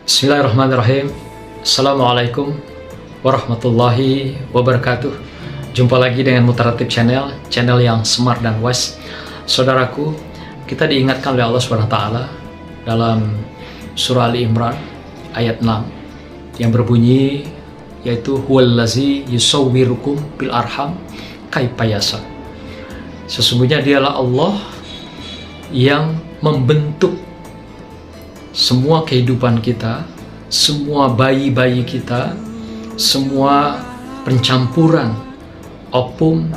Bismillahirrahmanirrahim. Assalamualaikum warahmatullahi wabarakatuh. Jumpa lagi dengan Mutaratib Channel yang smart dan wise. Saudaraku, kita diingatkan oleh Allah SWT dalam surah Ali Imran ayat 6 yang berbunyi, yaitu huwallazi yusawwirukum bil arham kaifa yasha. Sesungguhnya dialah Allah yang membentuk semua kehidupan kita, semua bayi-bayi kita, semua pencampuran ovum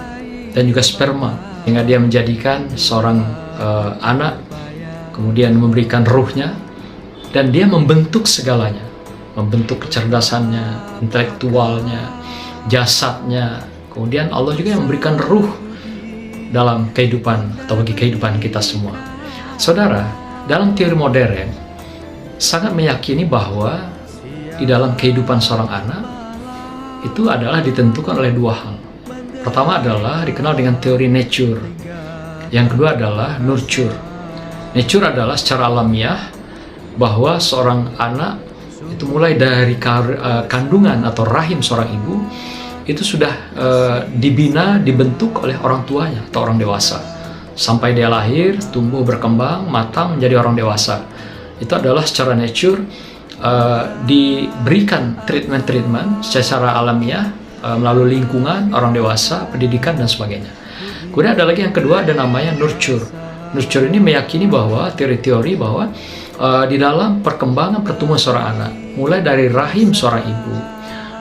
dan juga sperma, hingga dia menjadikan seorang anak, kemudian memberikan ruhnya, dan dia membentuk segalanya, membentuk kecerdasannya, intelektualnya, jasadnya. Kemudian Allah juga yang memberikan ruh dalam kehidupan atau bagi kehidupan kita semua. Saudara, dalam teori modern sangat meyakini bahwa di dalam kehidupan seorang anak itu adalah ditentukan oleh dua hal. Pertama adalah dikenal dengan teori nature. Yang kedua adalah nurture. Nature adalah secara alamiah bahwa seorang anak itu mulai dari kandungan atau rahim seorang ibu itu sudah dibina, dibentuk oleh orang tuanya atau orang dewasa. Sampai dia lahir, tumbuh, berkembang, matang, menjadi orang dewasa. Itu adalah secara nature diberikan treatment secara alamiah melalui lingkungan, orang dewasa, pendidikan, dan sebagainya. Kemudian ada lagi yang kedua, ada namanya nurture. Nurture ini meyakini bahwa teori-teori bahwa di dalam perkembangan pertumbuhan seorang anak, mulai dari rahim seorang ibu,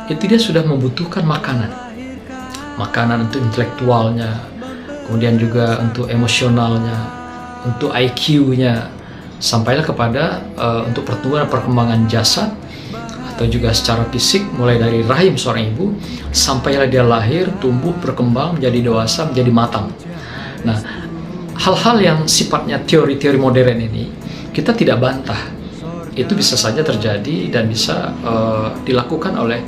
itu dia sudah membutuhkan makanan untuk intelektualnya, kemudian juga untuk emosionalnya, untuk IQ-nya, sampailah kepada untuk pertumbuhan dan perkembangan jasad atau juga secara fisik, mulai dari rahim seorang ibu sampailah dia lahir, tumbuh, berkembang, menjadi dewasa, menjadi matang. Nah, hal-hal yang sifatnya teori-teori modern ini kita tidak bantah. Itu bisa saja terjadi dan bisa dilakukan oleh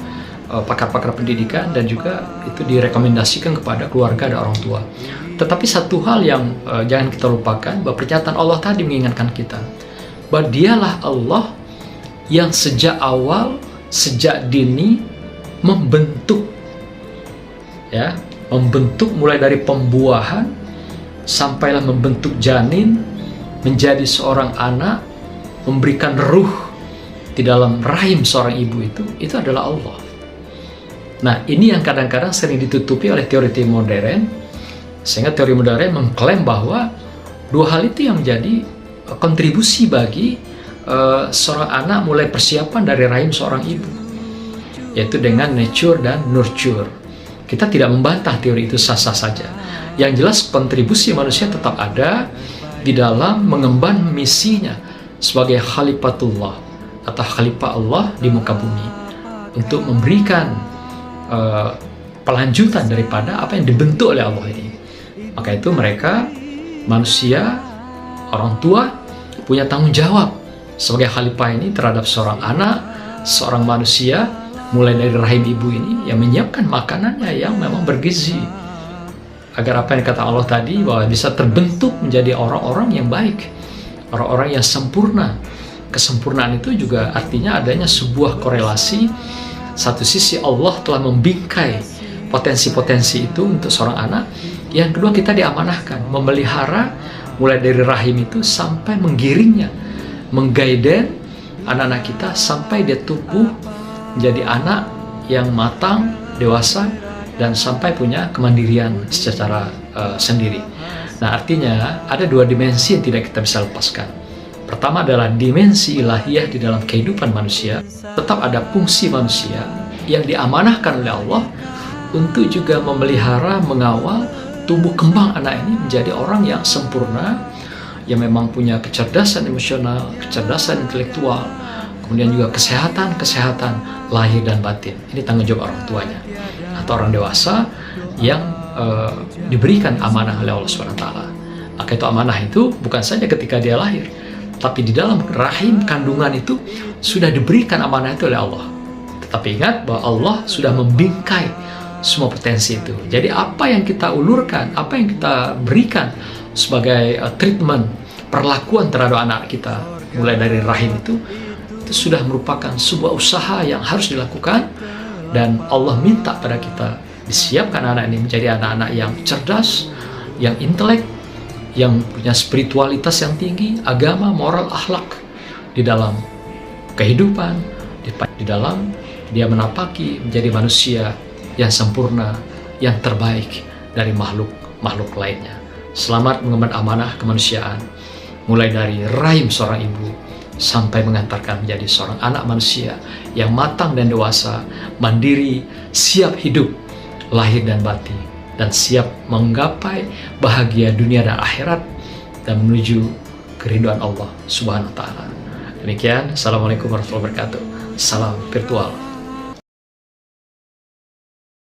pakar-pakar pendidikan, dan juga itu direkomendasikan kepada keluarga dan orang tua. Tetapi satu hal yang jangan kita lupakan, bahwa pernyataan Allah tadi mengingatkan kita bahwa dialah Allah yang sejak awal, sejak dini membentuk, ya, membentuk mulai dari pembuahan sampailah membentuk janin menjadi seorang anak, memberikan ruh di dalam rahim seorang ibu, itu adalah Allah. Nah, ini yang kadang-kadang sering ditutupi oleh teori-teori modern, sehingga teori modern mengklaim bahwa dua hal itu yang menjadi kontribusi bagi seorang anak mulai persiapan dari rahim seorang ibu, yaitu dengan nature dan nurture. Kita tidak membantah teori itu, sah-sah saja. Yang jelas kontribusi manusia tetap ada di dalam mengemban misinya sebagai khalifatullah atau khalifah Allah di muka bumi, untuk memberikan pelanjutan daripada apa yang dibentuk oleh Allah ini. Maka itu mereka, manusia, orang tua, punya tanggung jawab sebagai khalifah ini terhadap seorang anak, seorang manusia, mulai dari rahim ibu ini, yang menyiapkan makanannya yang memang bergizi, agar apa yang kata Allah tadi, bahwa bisa terbentuk menjadi orang-orang yang baik, orang-orang yang sempurna. Kesempurnaan itu juga artinya adanya sebuah korelasi. Satu sisi Allah telah membingkai potensi-potensi itu untuk seorang anak. Yang kedua, kita diamanahkan memelihara mulai dari rahim itu sampai menggiringnya, menggaiden anak-anak kita sampai dia tumbuh menjadi anak yang matang, dewasa, dan sampai punya kemandirian secara sendiri. Nah, artinya ada dua dimensi yang tidak kita bisa lepaskan. Pertama adalah dimensi ilahiyah di dalam kehidupan manusia. Tetap ada fungsi manusia yang diamanahkan oleh Allah untuk juga memelihara, mengawal, tumbuh kembang anak ini menjadi orang yang sempurna, yang memang punya kecerdasan emosional, kecerdasan intelektual, kemudian juga kesehatan lahir dan batin. Ini tanggung jawab orang tuanya atau orang dewasa yang diberikan amanah oleh Allah SWT. Maka itu amanah itu bukan saja ketika dia lahir, tapi di dalam rahim kandungan itu sudah diberikan amanah itu oleh Allah. Tetapi ingat bahwa Allah sudah membingkai semua potensi itu. Jadi apa yang kita ulurkan, apa yang kita berikan sebagai treatment, perlakuan terhadap anak kita mulai dari rahim itu itu sudah merupakan sebuah usaha yang harus dilakukan, dan Allah minta pada kita disiapkan anak ini menjadi anak-anak yang cerdas, yang intelek, yang punya spiritualitas yang tinggi, agama, moral, akhlak di dalam kehidupan, di dalam dia menapaki menjadi manusia yang sempurna, yang terbaik dari makhluk lainnya. Selamat mengemban amanah kemanusiaan, mulai dari rahim seorang ibu sampai mengantarkan menjadi seorang anak manusia yang matang dan dewasa, mandiri, siap hidup lahir dan batin, dan siap menggapai bahagia dunia dan akhirat dan menuju keridhaan Allah Subhanahu wa taala. Demikian, assalamualaikum warahmatullahi wabarakatuh. Salam virtual.